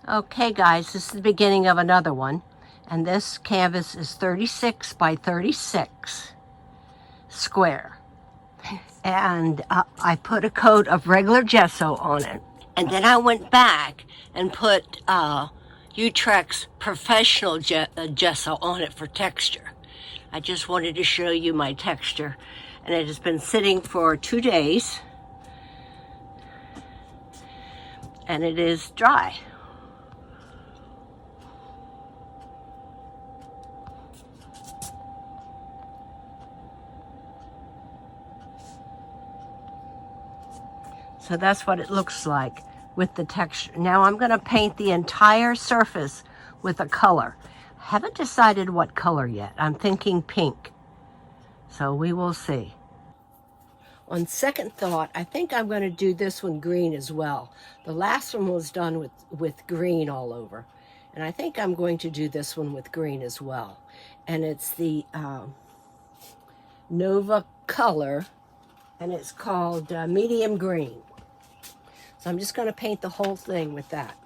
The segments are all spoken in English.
Okay guys, this is the beginning of another one, and this canvas is 36 by 36 square, and I put a coat of regular gesso on it, and then I went back and put Utrecht's professional gesso on it for texture. I just wanted to show you my texture, and it has been sitting for 2 days, and it is dry. So that's what it looks like with the texture. Now I'm going to paint the entire surface with a color. Haven't decided what color yet. I'm thinking pink. So we will see. On second thought, I think I'm going to do this one green as well. The last one was done with green all over. And I think I'm going to do this one with green as well. And it's the Nova color, and it's called medium green. So I'm just going to paint the whole thing with that.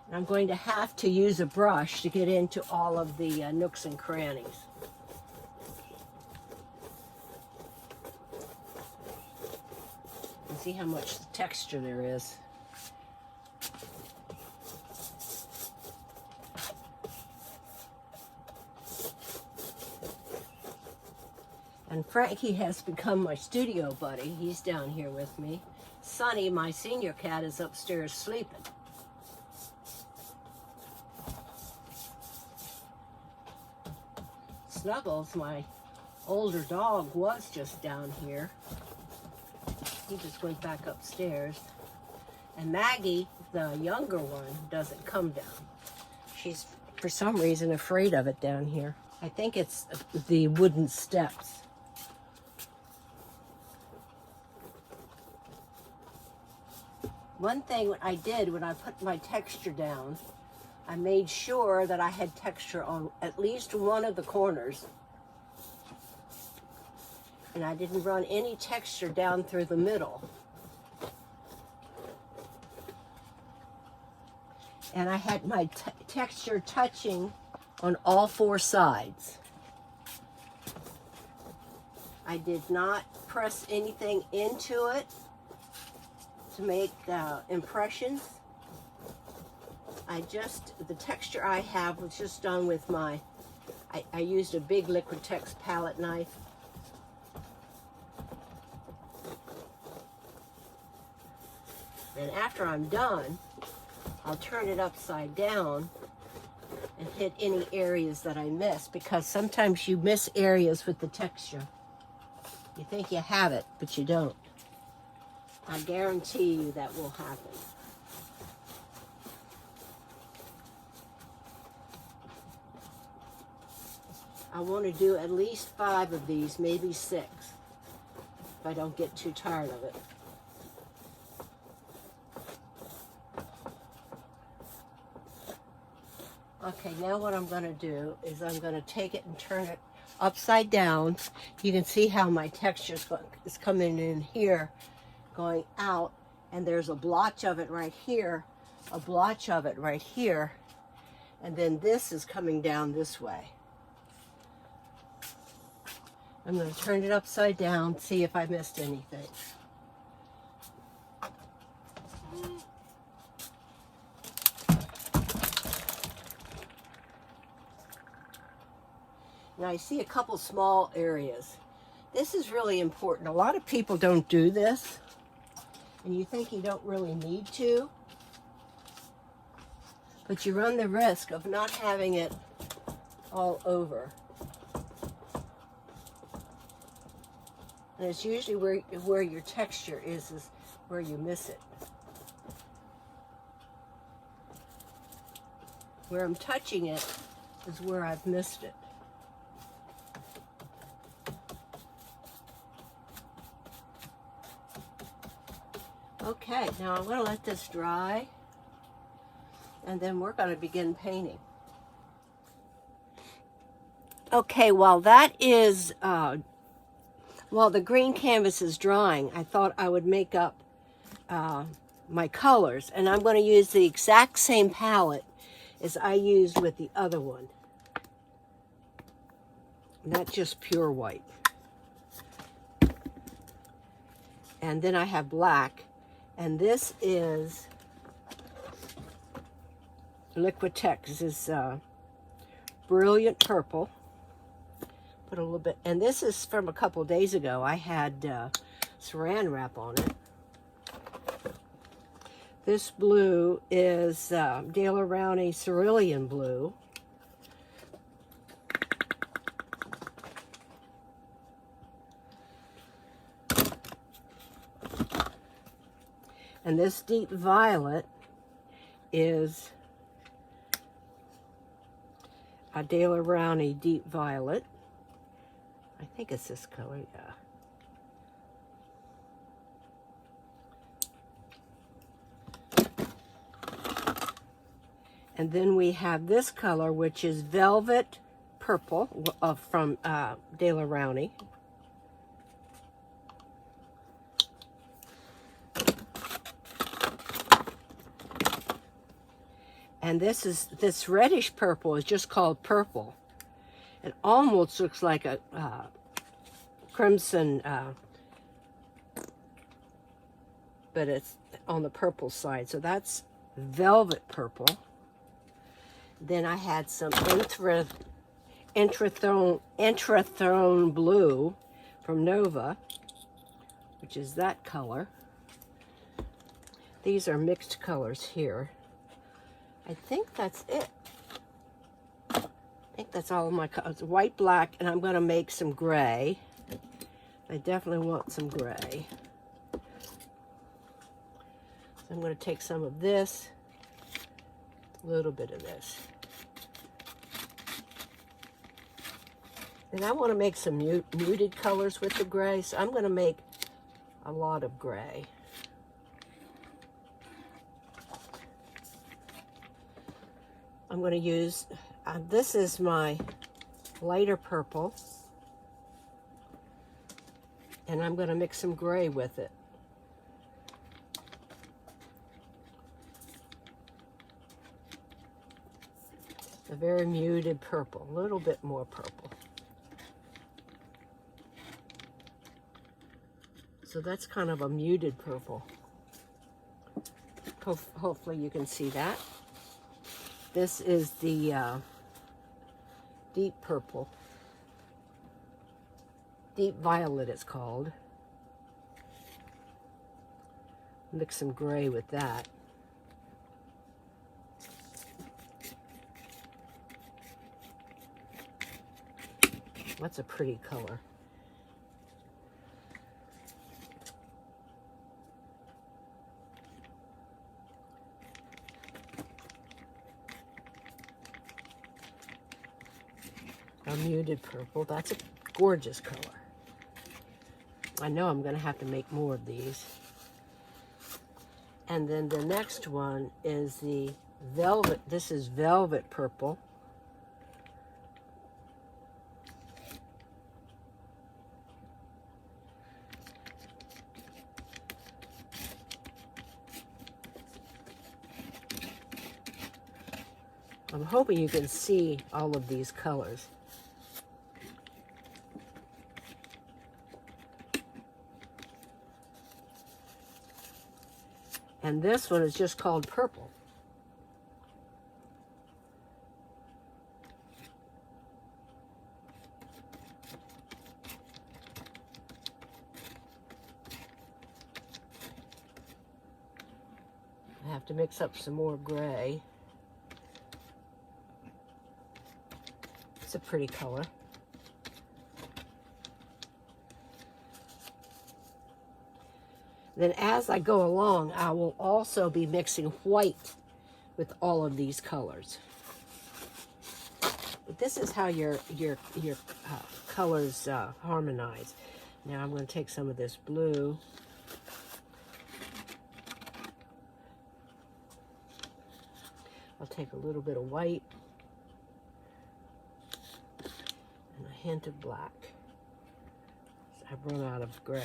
And I'm going to have to use a brush to get into all of the nooks and crannies. And see how much texture there is. And Frankie has become my studio buddy. He's down here with me. Sonny, my senior cat, is upstairs sleeping. Snuggles, my older dog, was just down here. He just went back upstairs. And Maggie, the younger one, doesn't come down. She's, for some reason, afraid of it down here. I think it's the wooden steps. One thing I did when I put my texture down, I made sure that I had texture on at least one of the corners. And I didn't run any texture down through the middle. And I had my texture touching on all 4 sides. I did not press anything into it to make impressions. The texture I have was just done with I used a big Liquitex palette knife. And after I'm done, I'll turn it upside down and hit any areas that I miss, because sometimes you miss areas with the texture. You think you have it, but you don't. I guarantee you that will happen. I want to do at least 5 of these, maybe 6, if I don't get too tired of it. Okay, now what I'm going to do is I'm going to take it and turn it upside down. You can see how my texture is coming in here, going out, and there's a blotch of it right here, a blotch of it right here, and then this is coming down this way. I'm going to turn it upside down, see if I missed anything. Now I see a couple small areas. This is really important. A lot of people don't do this, and you think you don't really need to, but you run the risk of not having it all over. And it's usually where your texture is where you miss it. Where I'm touching it is where I've missed it. Okay, now I'm going to let this dry, and then we're going to begin painting. Okay, while the green canvas is drying, I thought I would make up my colors, and I'm going to use the exact same palette as I used with the other one. Not just pure white. And then I have black, and this is Liquitex. This is Brilliant Purple. Put a little bit, and this is from a couple days ago. I had saran wrap on it. This blue is Daler Rowney Cerulean Blue. And this deep violet is a Daler Rowney Deep Violet. I think it's this color, yeah. And then we have this color, which is Velvet Purple from Daler Rowney. And this reddish purple is just called purple. It almost looks like a crimson, but it's on the purple side. So that's Velvet Purple. Then I had some Intrathrone Blue from Nova, which is that color. These are mixed colors here. I think that's it. I think that's all of my colors. White, black, and I'm going to make some gray. I definitely want some gray. So I'm going to take some of this, a little bit of this. And I want to make some muted colors with the gray, so I'm going to make a lot of gray. I'm going to use, this is my lighter purple, and I'm going to mix some gray with it. A very muted purple, a little bit more purple. So that's kind of a muted purple. Hopefully you can see that. This is the deep purple. Deep violet it's called. Mix some gray with that. That's a pretty color. A muted purple. That's a gorgeous color. I know I'm going to have to make more of these. And then the next one is the velvet. This is Velvet Purple. I'm hoping you can see all of these colors. And this one is just called purple. I have to mix up some more gray. It's a pretty color. Then as I go along, I will also be mixing white with all of these colors. But this is how your colors harmonize. Now I'm going to take some of this blue. I'll take a little bit of white and a hint of black. I've run out of gray.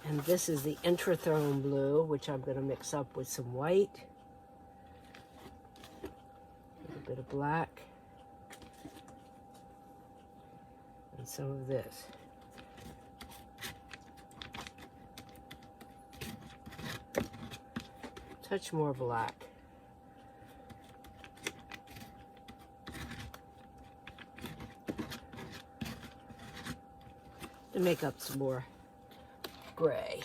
And this is the Intrathrone blue, which I'm going to mix up with some white, a little bit of black, and some of this. Touch more black. To make up some more gray.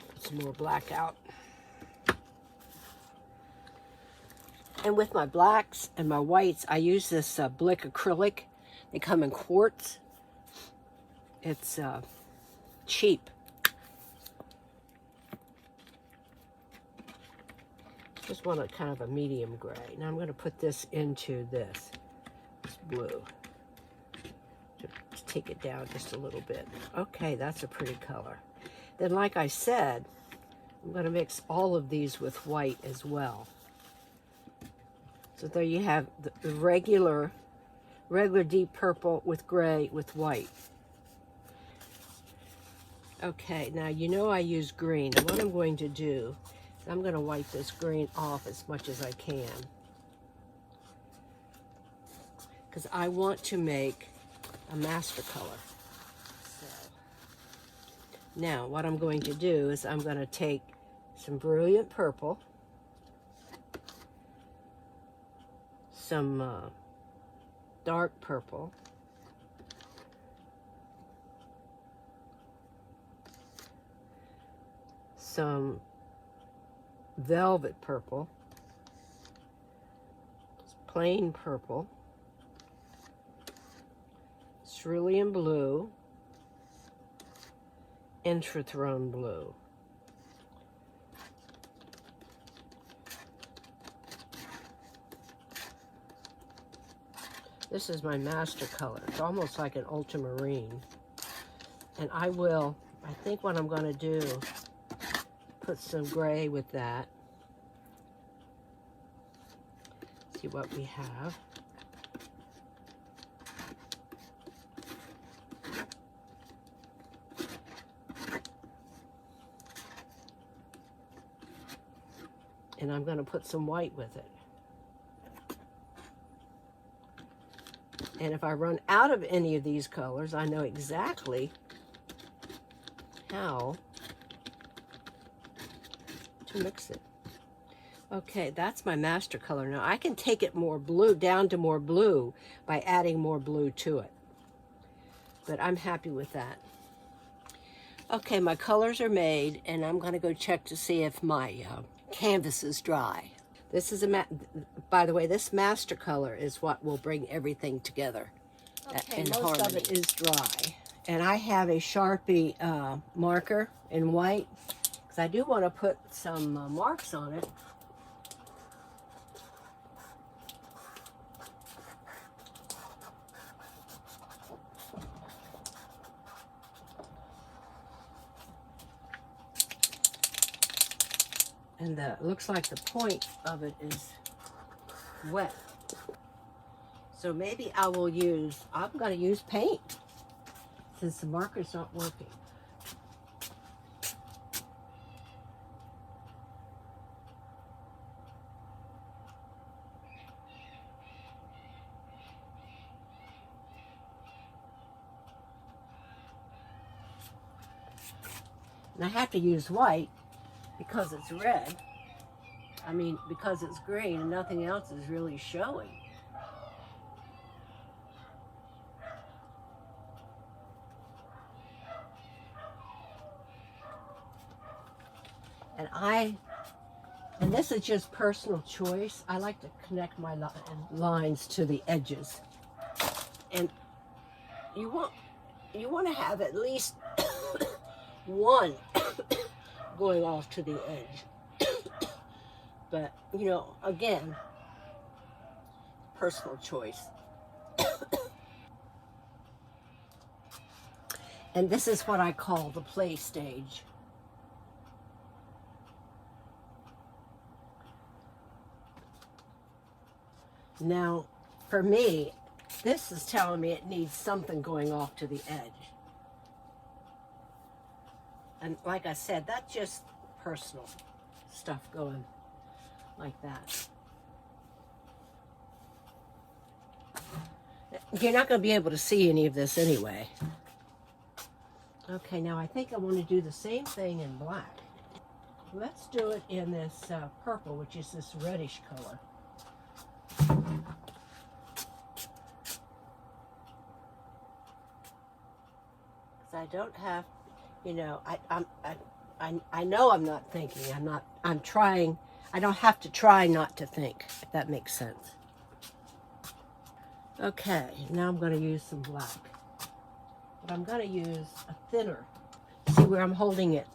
Put some more black out. And with my blacks and my whites, I use this Blick acrylic. They come in quarts. It's cheap. Just want a kind of a medium gray. Now I'm going to put this into this blue to take it down just a little bit. Okay, that's a pretty color. Then, like I said, I'm going to mix all of these with white as well. So there you have the regular deep purple with gray with white. Okay, now you know I use green. And what I'm going to do, I'm going to wipe this green off as much as I can. Because I want to make a master color. So, now what I'm going to do is I'm going to take some brilliant purple, some dark purple, some velvet purple, plain purple, cerulean blue, Intrathrone blue. This is my master color. It's almost like an ultramarine. And I think what I'm going to do, put some gray with that. See what we have. And I'm going to put some white with it. And if I run out of any of these colors, I know exactly how to mix it. Okay, that's my master color. Now I can take it more blue, down to more blue by adding more blue to it. But I'm happy with that. Okay, my colors are made, and I'm going to go check to see if my canvas is dry. This is by the way, this master color is what will bring everything together. Okay, in most harmony. Of it is dry. And I have a Sharpie marker in white, because I do want to put some marks on it. And looks like the point of it is wet. So maybe I'm going to use paint, since the marker's not working. And I have to use white because it's red. I mean, because it's green and nothing else is really showing. And this is just personal choice. I like to connect my lines to the edges. And you want to have at least one going off to the edge. But, you know, again, personal choice. And this is what I call the play stage. Now, for me, this is telling me it needs something going off to the edge. And like I said, that's just personal stuff going like that. You're not going to be able to see any of this anyway. Okay, now I think I want to do the same thing in black. Let's do it in this purple, which is this reddish color. Because I don't have, you know, I know I'm not thinking. I'm trying. I don't have to try not to think, if that makes sense. Okay, now I'm going to use some black. But I'm going to use a thinner. See where I'm holding it?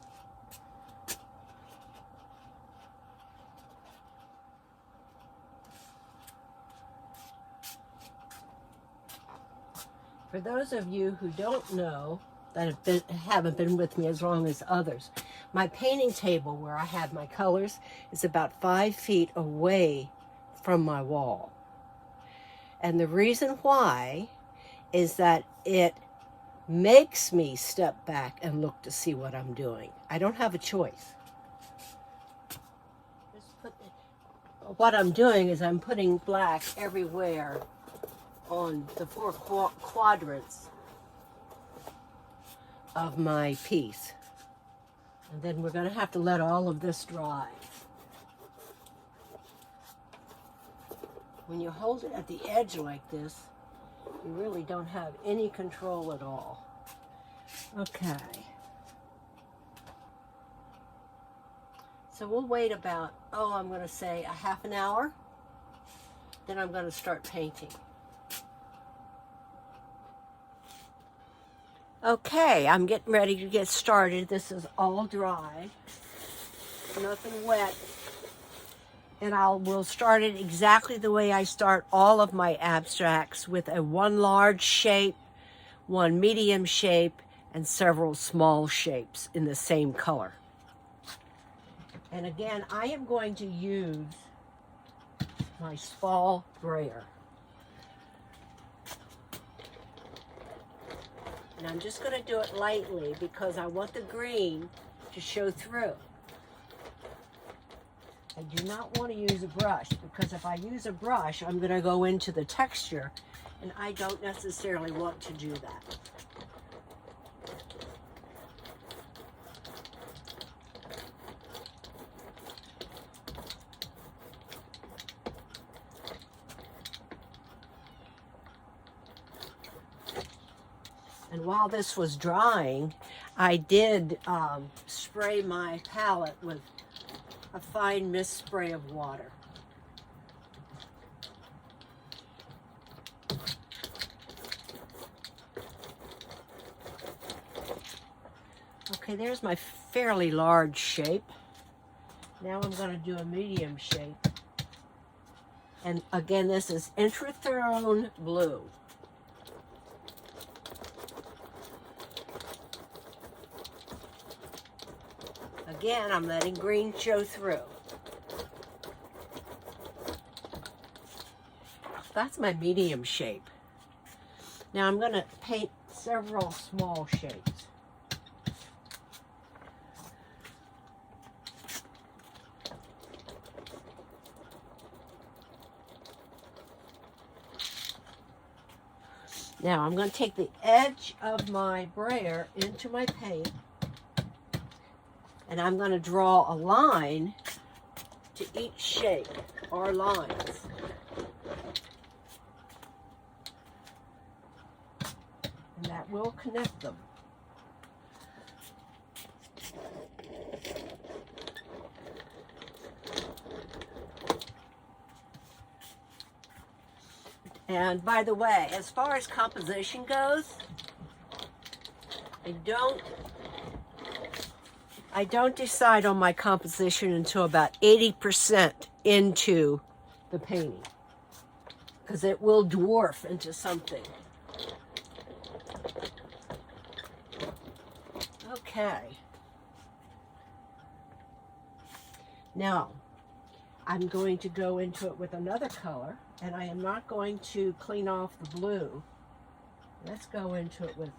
For those of you who don't know, that haven't been with me as long as others, my painting table where I have my colors is about 5 feet away from my wall. And the reason why is that it makes me step back and look to see what I'm doing. I don't have a choice. What I'm doing is I'm putting black everywhere on the 4 quadrants of my piece. And then we're going to have to let all of this dry. When you hold it at the edge like this, you really don't have any control at all. Okay. So we'll wait about, I'm going to say a half an hour. Then I'm going to start painting. Okay, I'm getting ready to get started. This is all dry, nothing wet. And we'll start it exactly the way I start all of my abstracts, with one large shape, one medium shape, and several small shapes in the same color. And again, I am going to use my small brayer. And I'm just going to do it lightly because I want the green to show through. I do not want to use a brush, because if I use a brush, I'm going to go into the texture, and I don't necessarily want to do that. And while this was drying, I did spray my palette with a fine mist spray of water. Okay, there's my fairly large shape. Now I'm going to do a medium shape. And again, this is Intrathrone Blue. Again, I'm letting green show through. That's my medium shape. Now I'm going to paint several small shapes. Now I'm going to take the edge of my brayer into my paint, and I'm going to draw a line to each shape, or lines. And that will connect them. And by the way, as far as composition goes, I don't decide on my composition until about 80% into the painting, because it will dwarf into something. Okay. Now, I'm going to go into it with another color. And I am not going to clean off the blue. Let's go into it with,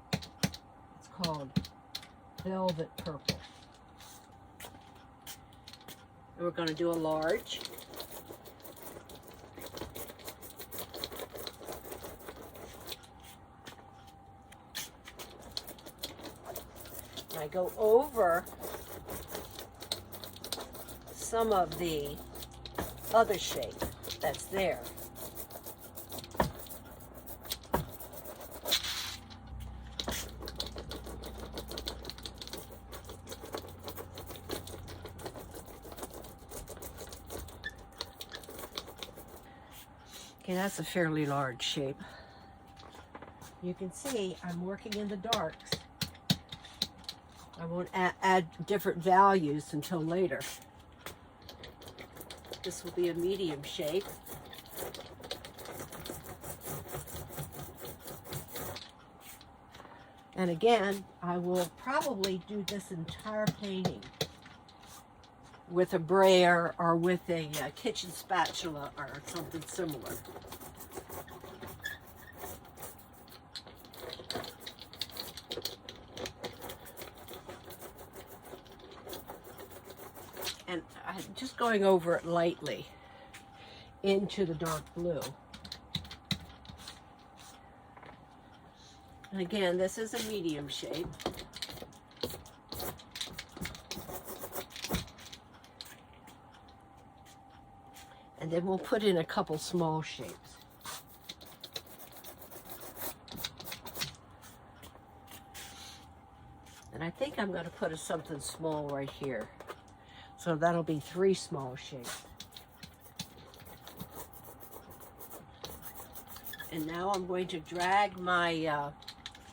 it's called Velvet Purple. And we're going to do a large. And I go over some of the other shape that's there. Okay, that's a fairly large shape. You can see I'm working in the darks. I won't add different values until later. This will be a medium shape. And again, I will probably do this entire painting with a brayer or with a kitchen spatula or something similar. And I'm just going over it lightly into the dark blue. And again, this is a medium shape. And then we'll put in a couple small shapes. And I think I'm going to put something small right here. So that'll be 3 small shapes. And now I'm going to drag my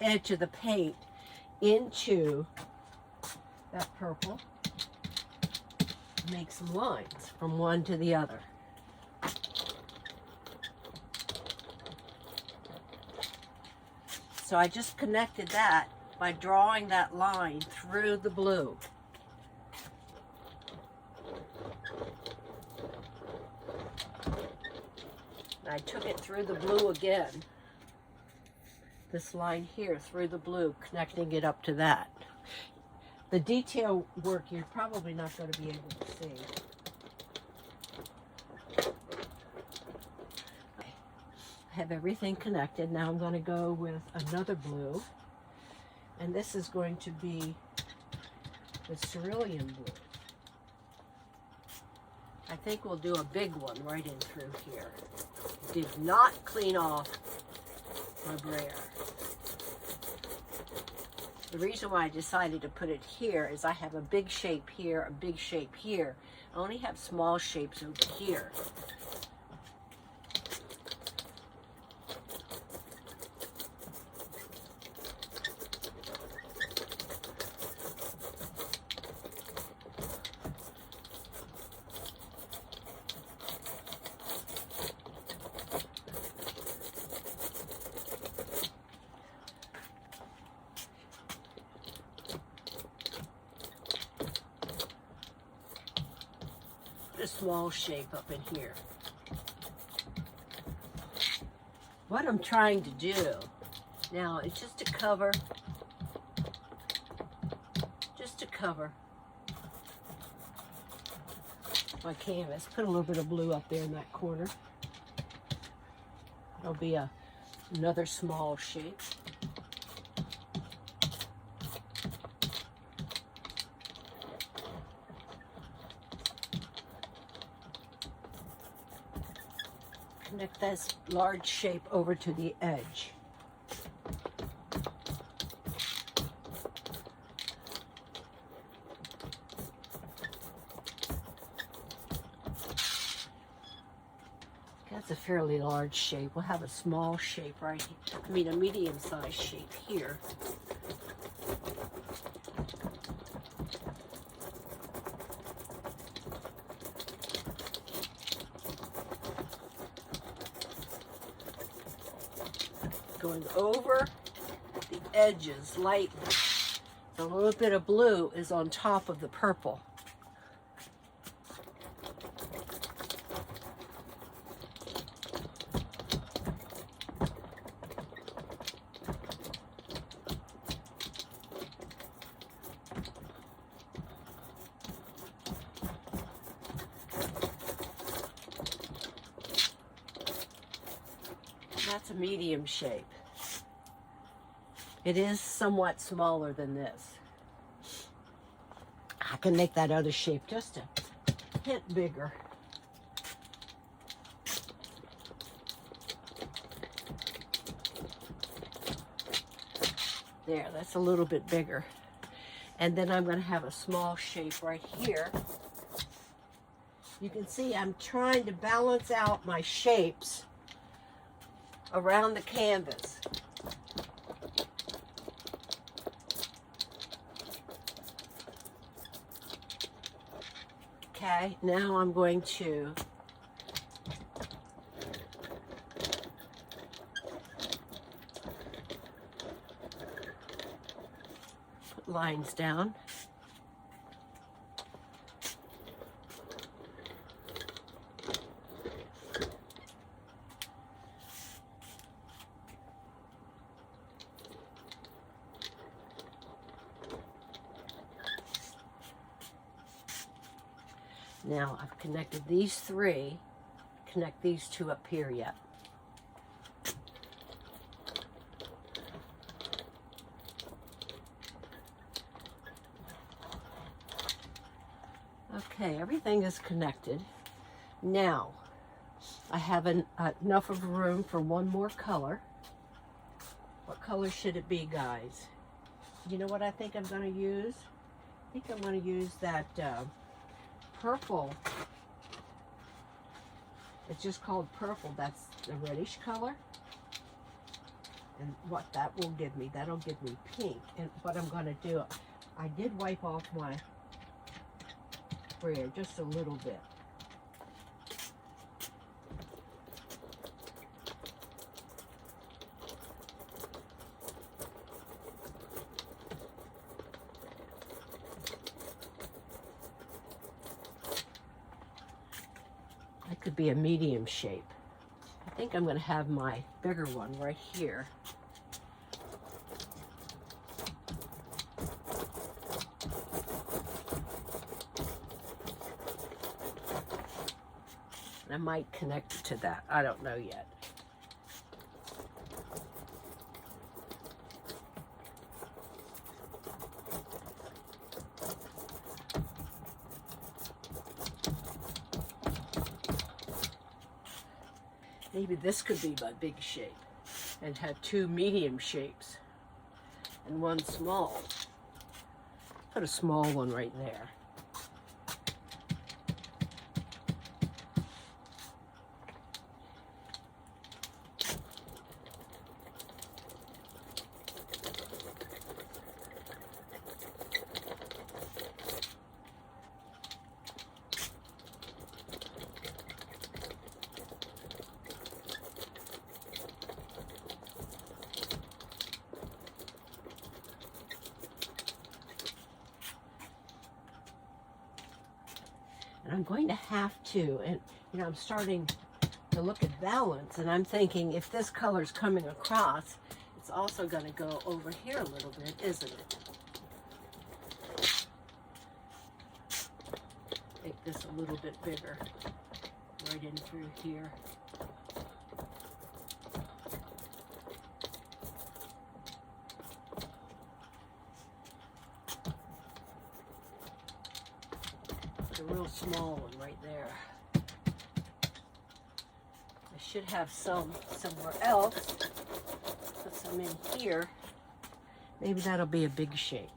edge of the paint into that purple. Make some lines from one to the other. So I just connected that by drawing that line through the blue. I took it through the blue again. This line here through the blue, connecting it up to that. The detail work you're probably not going to be able to see. I have everything connected. Now I'm going to go with another blue. And this is going to be the cerulean blue. I think we'll do a big one right in through here. Did not clean off my brayer. The reason why I decided to put it here is I have a big shape here, a big shape here. I only have small shapes over here. A small shape up in here. What I'm trying to do now is just to cover my canvas. Put a little bit of blue up there in that corner. There'll be another small shape. Connect this large shape over to the edge. That's a fairly large shape. We'll have a small shape right here. I mean, a medium-sized shape here. Going over the edges lightly. A little bit of blue is on top of the purple. That's a medium shape. It is somewhat smaller than this. I can make that other shape just a hint bigger. There, that's a little bit bigger. And then I'm going to have a small shape right here. You can see I'm trying to balance out my shapes around the canvas. Okay, now I'm going to put lines down. Now I've connected these three, connect these two up here yet. Okay, everything is connected. Now, I have enough of room for one more color. What color should it be, guys? You know what I think I'm going to use? I think I'm going to use that purple. It's just called purple. That's the reddish color. And what that will give me, that'll give me pink. And what I'm going to do, I did wipe off my sprayer just a little bit. That could be a medium shape. I think I'm going to have my bigger one right here. I might connect it to that. I don't know yet. Maybe this could be my big shape and have two medium shapes and one small. Put a small one right there. And I'm going to have to, and you know, I'm starting to look at balance, and I'm thinking if this color's coming across, it's also going to go over here a little bit, isn't it? Make this a little bit bigger, right in through here. A real small one right there. I should have some somewhere else. Put some in here. Maybe that'll be a big shape.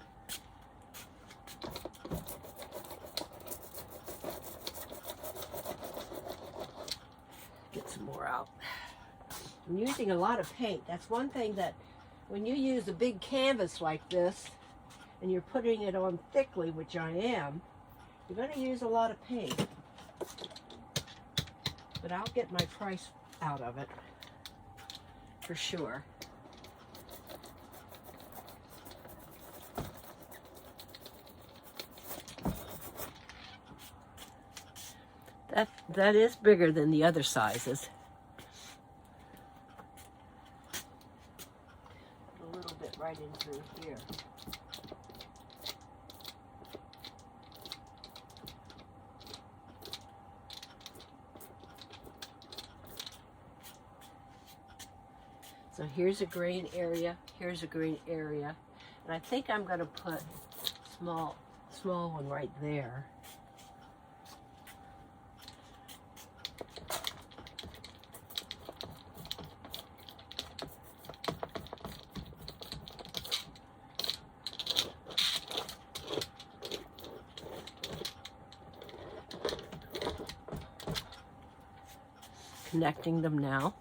Get some more out. I'm using a lot of paint. That's one thing that when you use a big canvas like this and you're putting it on thickly, which I am, you're going to use a lot of paint, but I'll get my price out of it for sure. That is bigger than the other sizes. A little bit right in through here. So here's a green area, here's a green area. And I think I'm going to put small one right there. Connecting them now.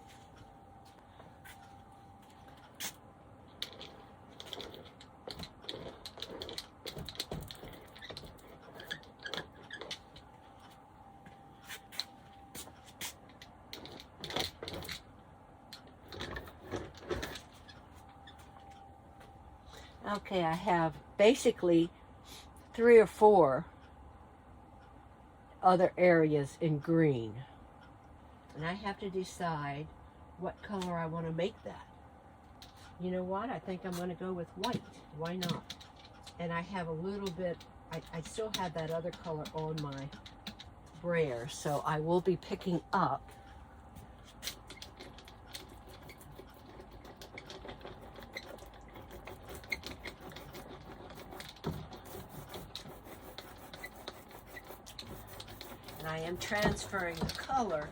Okay, I have basically 3 or 4 other areas in green. And I have to decide what color I want to make that. You know what? I think I'm going to go with white. Why not? And I have a little bit, I still have that other color on my brayer, so I will be picking up and I am transferring the color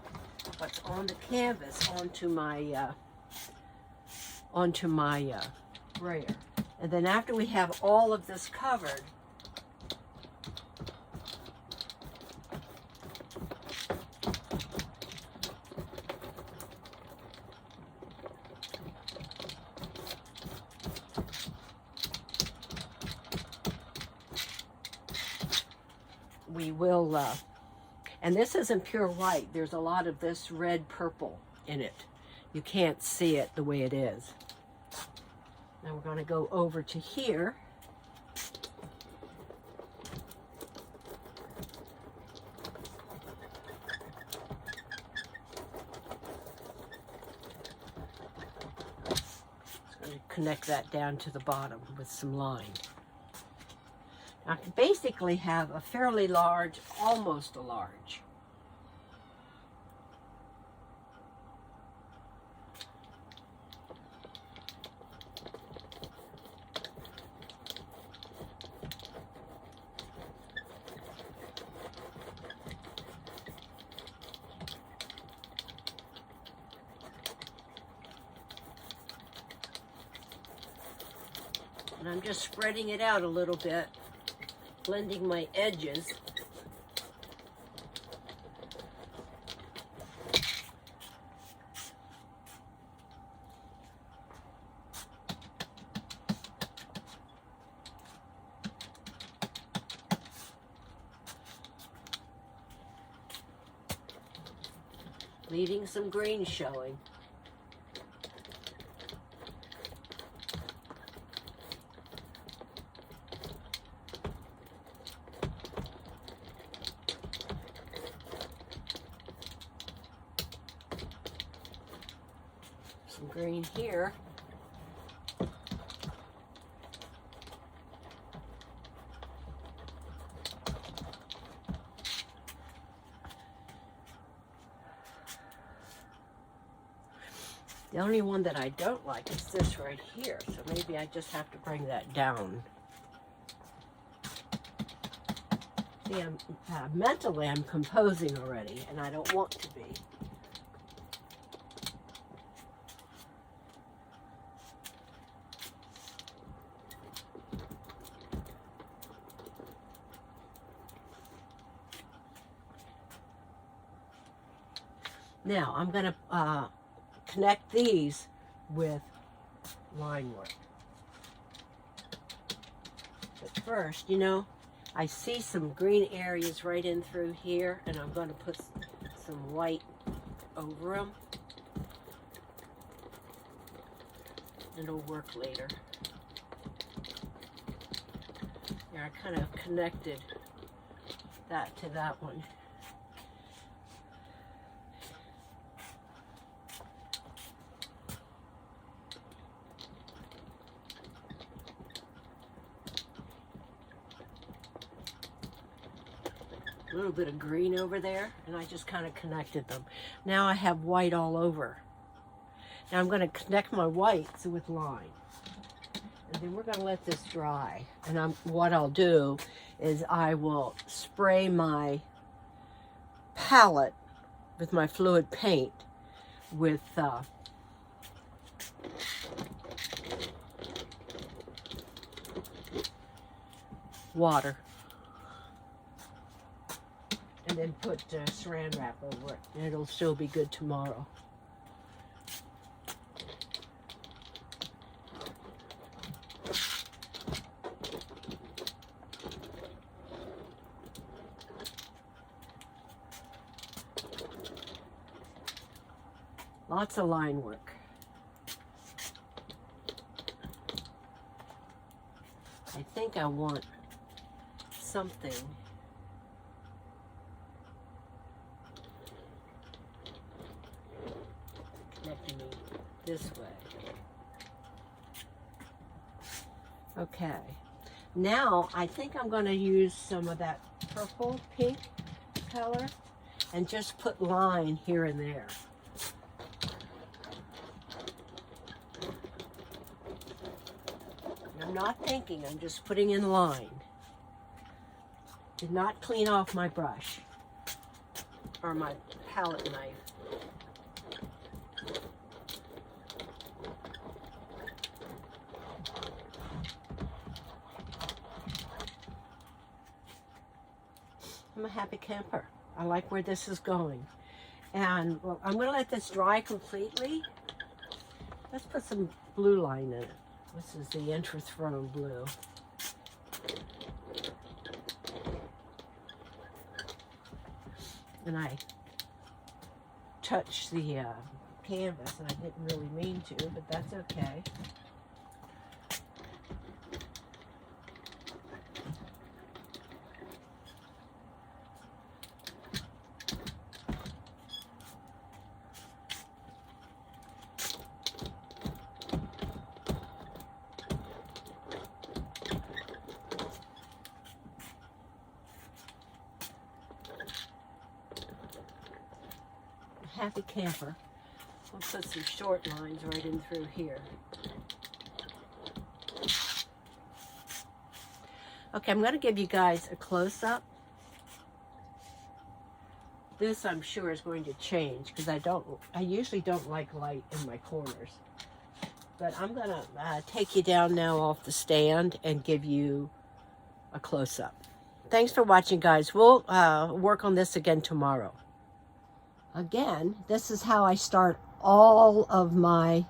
what's on the canvas onto my brayer. And then after we have all of this covered, we will and this isn't pure white. There's a lot of this red purple in it. You can't see it the way it is. Now we're going to go over to here. Just going to connect that down to the bottom with some line. I can basically have a fairly large, almost a large. And I'm just spreading it out a little bit, blending my edges. Leaving some green showing. Some green here. The only one that I don't like is this right here, so maybe I just have to bring that down. See, mentally I'm composing already, and I don't want to be. Now I'm going to connect these with line work. But first, you know, I see some green areas right in through here, and I'm going to put some white over them. It'll work later. There, I kind of connected that to that one. A little bit of green over there, and I just kind of connected them. Now I have white all over. Now I'm going to connect my whites with line. And then we're going to let this dry. And what I'll do is I will spray my palette with my fluid paint with water. And then put saran wrap over it. And it'll still be good tomorrow. Lots of line work. I think I want something connecting me this way. Okay. Now I think I'm going to use some of that purple pink color and just put line here and there. I'm not thinking, I'm just putting in line. Did not clean off my brush or my palette knife. I'm a happy camper. I like where this is going. And well, I'm going to let this dry completely. Let's put some blue line in it. This is the Interthrone blue. And I touched the canvas, and I didn't really mean to, but that's okay. Happy camper. We'll put some short lines right in through here. Okay, I'm going to give you guys a close-up. This, I'm sure, is going to change because I usually don't like light in my corners. But I'm going to take you down now off the stand and give you a close-up. Thanks for watching, guys. We'll work on this again tomorrow. Again, this is how I start all of my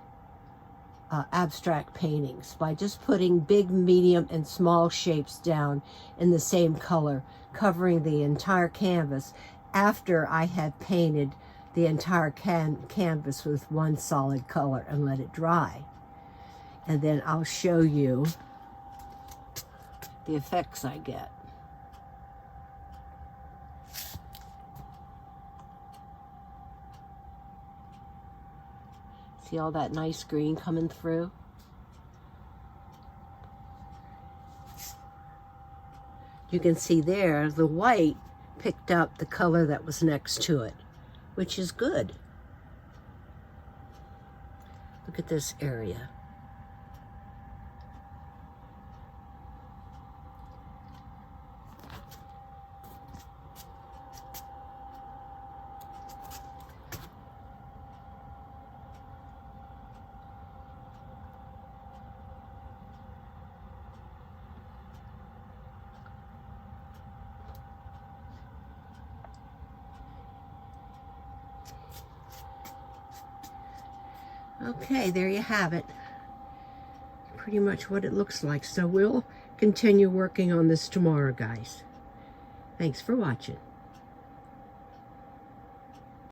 abstract paintings, by just putting big, medium, and small shapes down in the same color, covering the entire canvas after I had painted the entire canvas with one solid color and let it dry. And then I'll show you the effects I get. See all that nice green coming through? You can see there the white picked up the color that was next to it, which is good. Look at this area. Okay, there you have it. Pretty much what it looks like. So we'll continue working on this tomorrow, guys. Thanks for watching.